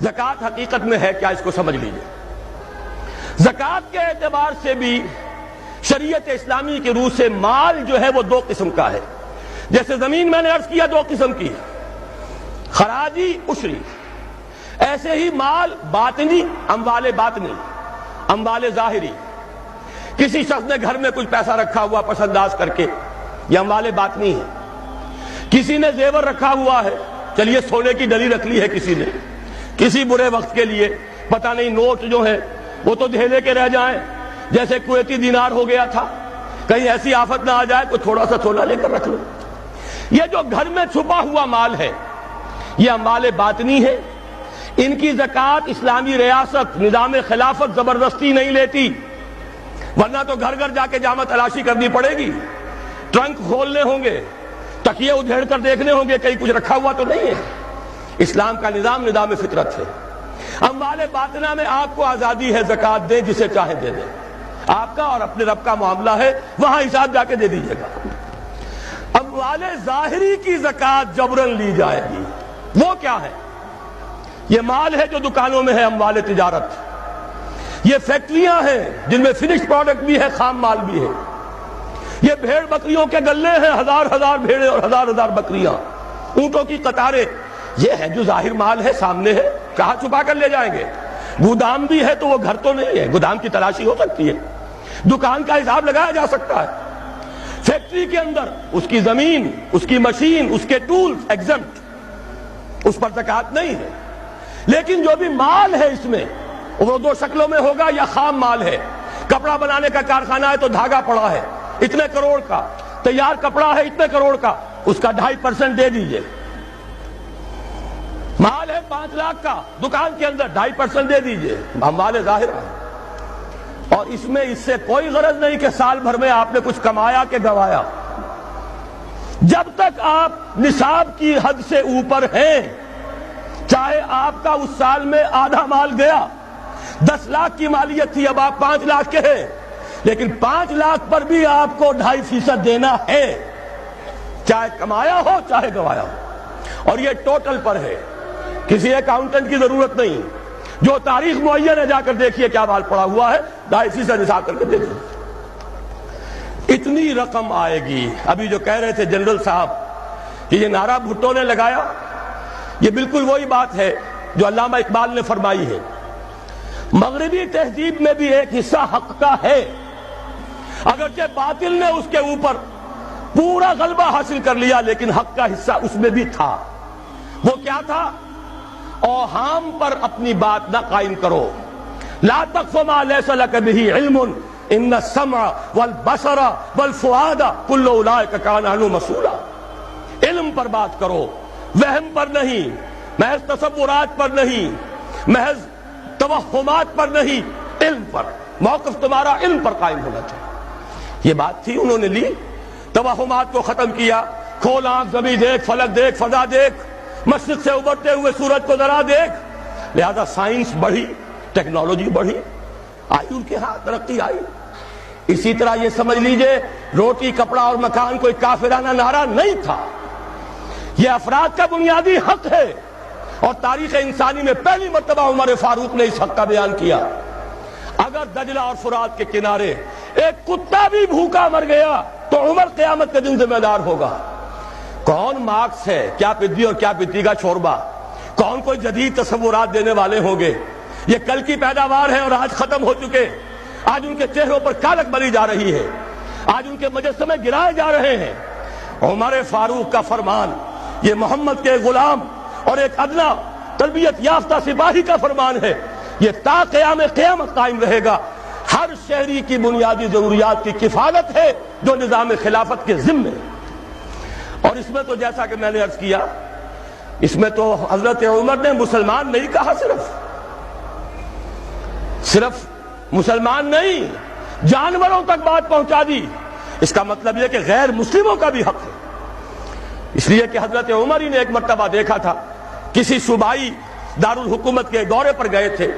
زکوٰۃ حقیقت میں ہے کیا، اس کو سمجھ لیجئے۔ زکوٰۃ کے اعتبار سے بھی شریعت اسلامی کے روح سے مال جو ہے وہ دو قسم کا ہے۔ جیسے زمین میں نے عرض کیا دو قسم کی، خراجی عشری، ایسے ہی مال باطنی، اموال باطنی، اموال ظاہری۔ کسی شخص نے گھر میں کچھ پیسہ رکھا ہوا پس انداز کر کے، یہ اموال باطنی ہے۔ کسی نے زیور رکھا ہوا ہے، چلیے سونے کی ڈلی رکھ لی ہے کسی نے، کسی برے وقت کے لیے، پتہ نہیں نوٹ جو ہیں وہ تو دھیلے کے رہ جائیں، جیسے کویتی دینار ہو گیا تھا، کہیں ایسی آفت نہ آ جائے تو تھوڑا سا سونا لے کر رکھ لو۔ یہ جو گھر میں چھپا ہوا مال ہے یہ اموال باطنی ہے، ان کی زکوٰۃ اسلامی ریاست نظام خلافت زبردستی نہیں لیتی، ورنہ تو گھر گھر جا کے جامع تلاشی کرنی پڑے گی، ٹرنک کھولنے ہوں گے، تکیے ادھیڑ کر دیکھنے ہوں گے کہیں کچھ رکھا ہوا تو نہیں ہے۔ اسلام کا نظام فطرت ہے۔ اموال باطنہ میں آپ کو آزادی ہے، زکوٰۃ دیں جسے چاہے دے دیں، آپ کا اور اپنے رب کا معاملہ ہے، وہاں حساب جا کے دے دیجیے گا۔ اموال ظاہری کی زکوٰۃ جبرن لی جائے گی۔ وہ کیا ہے؟ یہ مال ہے جو دکانوں میں ہے، اموال تجارت، یہ فیکٹریاں ہیں جن میں فنش پروڈکٹ بھی ہے، خام مال بھی ہے، یہ بھیڑ بکریوں کے گلے ہیں، ہزار ہزار بھیڑیں اور ہزار ہزار بکریاں، اونٹوں کی قطاریں، یہ ہے جو ظاہر مال ہے، سامنے ہے، کہاں چھپا کر لے جائیں گے؟ گودام بھی ہے تو وہ گھر تو نہیں ہے، گودام کی تلاشی ہو سکتی ہے، دکان کا حساب لگایا جا سکتا ہے۔ فیکٹری کے اندر اس کی زمین، اس کی مشین، اس کے ٹولز ایگزمپٹ، اس پر زکوٰۃ نہیں ہے۔ لیکن جو بھی مال ہے اس میں وہ دو شکلوں میں ہوگا، یا خام مال ہے، کپڑا بنانے کا کارخانہ ہے تو دھاگا پڑا ہے اتنے کروڑ کا، تیار کپڑا ہے اتنے کروڑ کا، اس کا 2.5% دے دیجئے۔ مال ہے 5 لاکھ کا دکان کے اندر، 2.5% دے دیجئے، اموال ظاہر ہے۔ اور اس میں اس سے کوئی غرض نہیں کہ سال بھر میں آپ نے کچھ کمایا کہ گوایا، جب تک آپ نصاب کی حد سے اوپر ہیں، چاہے آپ کا اس سال میں آدھا مال گیا، 10 لاکھ کی مالیت تھی، اب آپ 5 لاکھ کے ہیں، لیکن 5 لاکھ پر بھی آپ کو 2.5% دینا ہے، چاہے کمایا ہو چاہے گوایا ہو۔ اور یہ ٹوٹل پر ہے، کسی اکاؤنٹنٹ کی ضرورت نہیں، جو تاریخ معین ہے جا کر دیکھیے کیا مال پڑا ہوا ہے، 2.5% حساب کر کے دے دیں۔ اتنی رقم آئے گی۔ ابھی جو کہہ رہے تھے جنرل صاحب کہ یہ نعرہ بھٹو نے لگایا، یہ بالکل وہی بات ہے جو علامہ اقبال نے فرمائی ہے، مغربی تہذیب میں بھی ایک حصہ حق کا ہے، اگرچہ باطل نے اس کے اوپر پورا غلبہ حاصل کر لیا، لیکن حق کا حصہ اس میں بھی تھا۔ وہ کیا تھا؟ اوہام پر اپنی بات نہ قائم کرو، لا تقف ما لیس لک بہ علم ان السمع والبصر والفؤاد کل اولئک کان عنہ مسئولا۔ علم پر بات کرو، وہم پر نہیں، محض تصورات پر نہیں، محض توہمات پر نہیں، علم پر، موقف تمہارا علم پر قائم ہونا چاہیے۔ یہ بات تھی، انہوں نے لی، توہمات کو ختم کیا، کھول آنکھ، زمین دیکھ، فلک دیکھ، فضا دیکھ، مشرق سے ابھرتے ہوئے سورج کو ذرا دیکھ۔ لہذا سائنس بڑھی، ٹیکنالوجی بڑھی، آئی ان کے ہاں ترقی آئی۔ اسی طرح یہ سمجھ لیجئے روٹی، کپڑا اور مکان کوئی کافرانہ نعرہ نہیں تھا، یہ افراد کا بنیادی حق ہے، اور تاریخ انسانی میں پہلی مرتبہ عمر فاروق نے اس حق کا بیان کیا۔ اگر دجلہ اور فرات کے کنارے ایک کتا بھی بھوکا مر گیا تو عمر قیامت کے دن ذمہ دار ہوگا۔ کون مارکس ہے، کیا پدی اور کیا پتی کا شوربہ، کون کوئی جدید تصورات دینے والے ہوں گے؟ یہ کل کی پیداوار ہے اور آج ختم ہو چکے، آج ان کے چہروں پر کالک بری جا رہی ہے، آج ان کے مجسمے گرائے جا رہے ہیں۔ عمر فاروق کا فرمان، یہ محمد کے غلام اور ایک ادنا تربیت یافتہ سپاہی کا فرمان ہے، یہ تا قیام قیامت قائم رہے گا۔ ہر شہری کی بنیادی ضروریات کی کفالت ہے جو نظام خلافت کے ذمے ہے۔ اور اس میں تو جیسا کہ میں نے عرض کیا، اس میں تو حضرت عمر نے مسلمان نہیں کہا، صرف مسلمان نہیں، جانوروں تک بات پہنچا دی۔ اس کا مطلب یہ کہ غیر مسلموں کا بھی حق ہے، اس لیے کہ حضرت عمر ہی نے ایک مرتبہ دیکھا تھا، کسی صوبائی دارالحکومت کے دورے پر گئے تھے،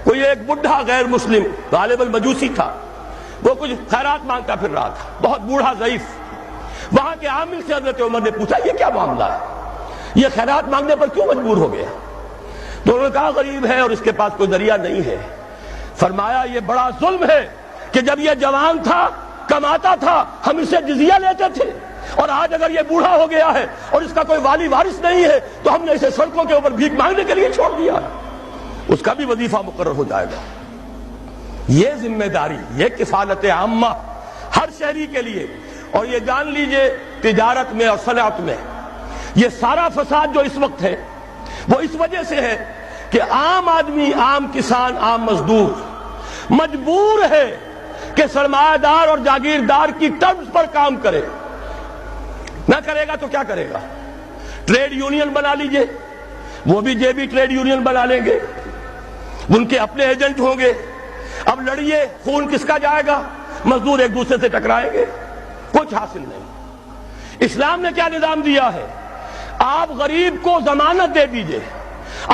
کوئی ایک بڈھا غیر مسلم غالباً مجوسی تھا، وہ کچھ خیرات مانگتا پھر رہا تھا، بہت بوڑھا ضعیف۔ وہاں کے عامل سے حضرت عمر نے پوچھا یہ کیا معاملہ ہے، یہ خیرات مانگنے پر کیوں مجبور ہو گیا؟ تو انہوں نے کہا غریب ہے اور اس کے پاس کوئی ذریعہ نہیں ہے. فرمایا یہ بڑا ظلم ہے کہ جب یہ جوان تھا کماتا تھا ہم اسے جزیہ لیتے تھے, اور آج اگر یہ بوڑھا ہو گیا ہے اور اس کا کوئی والی وارث نہیں ہے تو ہم نے اسے سڑکوں کے اوپر بھیک مانگنے کے لیے چھوڑ دیا, اس کا بھی وظیفہ مقرر ہو جائے گا. یہ ذمہ داری, یہ کفالت عامہ ہر شہری کے لیے. اور یہ جان لیجئے تجارت میں اور صنعت میں یہ سارا فساد جو اس وقت ہے وہ اس وجہ سے ہے کہ عام آدمی, عام کسان, عام مزدور مجبور ہے کہ سرمایہ دار اور جاگیردار کی ٹرمز پر کام کرے. نہ کرے گا تو کیا کرے گا؟ ٹریڈ یونین بنا لیجئے, وہ بھی جے بی ٹریڈ یونین بنا لیں گے, ان کے اپنے ایجنٹ ہوں گے. اب لڑیے, خون کس کا جائے گا؟ مزدور ایک دوسرے سے ٹکرائیں گے, کچھ حاصل نہیں. اسلام نے کیا نظام دیا ہے؟ آپ غریب کو ضمانت دے دیجئے,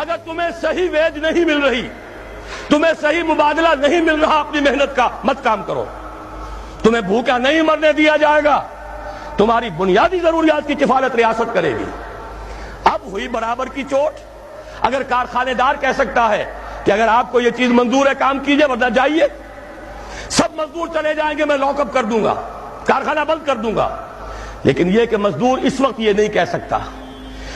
اگر تمہیں صحیح ویج نہیں مل رہی, تمہیں صحیح مبادلہ نہیں مل رہا اپنی محنت کا, مت کام کرو, تمہیں بھوکا نہیں مرنے دیا جائے گا, تمہاری بنیادی ضروریات کی کفالت ریاست کرے گی. اب ہوئی برابر کی چوٹ. اگر کارخانے دار کہہ سکتا ہے کہ اگر آپ کو یہ چیز منظور ہے کام کیجئے ورنہ جائیے, سب مزدور چلے جائیں گے, میں لاک اپ کر دوں گا, کارخانہ بند کر دوں گا. لیکن یہ کہ مزدور اس وقت یہ نہیں کہہ سکتا,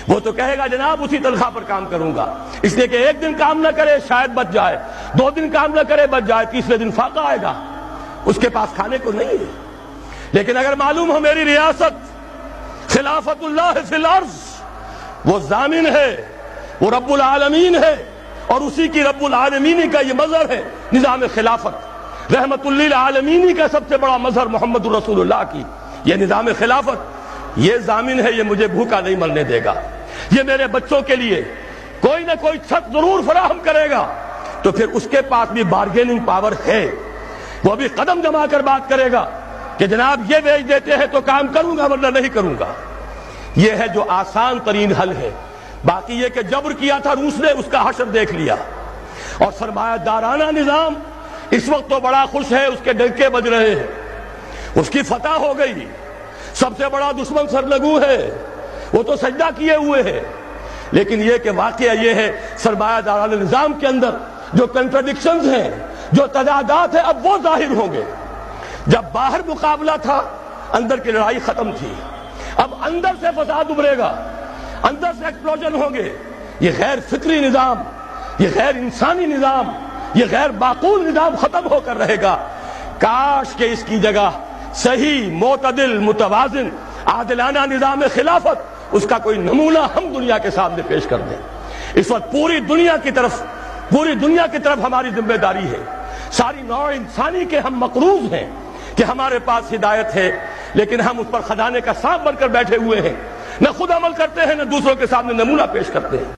وہ تو کہے گا جناب اسی تنخواہ پر کام کروں گا, اس لیے کہ ایک دن کام نہ کرے شاید بچ جائے, 2 دن کام نہ کرے بچ جائے, تیسرے دن فاقہ آئے گا, اس کے پاس کھانے کو نہیں ہے. لیکن اگر معلوم ہو میری ریاست خلافت اللہ فی الارض, وہ ضامن ہے, وہ رب العالمین ہے, اور اسی کی رب العالمین کا یہ مظہر ہے نظام خلافت, رحمت للعالمین کا سب سے بڑا مظہر محمد رسول اللہ کی یہ نظام خلافت, یہ ضامن ہے یہ مجھے بھوکا نہیں مرنے دے گا, یہ میرے بچوں کے لیے کوئی نہ کوئی چھت ضرور فراہم کرے گا. تو پھر اس کے پاس بھی بارگیننگ پاور ہے, وہ بھی قدم جما کر بات کرے گا کہ جناب یہ بیچ دیتے ہیں تو کام کروں گا ورنہ نہیں کروں گا. یہ ہے جو آسان ترین حل ہے. باقی یہ کہ جبر کیا تھا روس نے, اس کا حشر دیکھ لیا. اور سرمایہ دارانہ نظام اس وقت تو بڑا خوش ہے, اس کے ڈنکے بج رہے ہیں, اس کی فتح ہو گئی. سب سے بڑا دشمن سرنگو ہے, وہ تو سجدہ کیے ہوئے ہے. لیکن یہ کہ واقعہ یہ ہے سرمایہ دارانہ نظام کے اندر جو کنٹرڈکشنز ہیں, جو تضادات ہیں, اب وہ ظاہر ہوں گے. جب باہر مقابلہ تھا اندر کی لڑائی ختم تھی, اب اندر سے فساد ابھرے گا, اندر سے ایکسپلوژن ہوں گے. یہ غیر فطری نظام, یہ غیر انسانی نظام, یہ غیر معقول نظام ختم ہو کر رہے گا. کاش کہ اس کی جگہ صحیح معتدل متوازن عادلانہ نظام خلافت, اس کا کوئی نمونہ ہم دنیا کے سامنے پیش کر دیں. اس وقت پوری دنیا کی طرف ہماری ذمہ داری ہے. ساری نوع انسانی کے ہم مقروض ہیں کہ ہمارے پاس ہدایت ہے, لیکن ہم اس پر خزانے کا سانپ بن کر بیٹھے ہوئے ہیں, نہ خود عمل کرتے ہیں نہ دوسروں کے سامنے نمونہ پیش کرتے ہیں.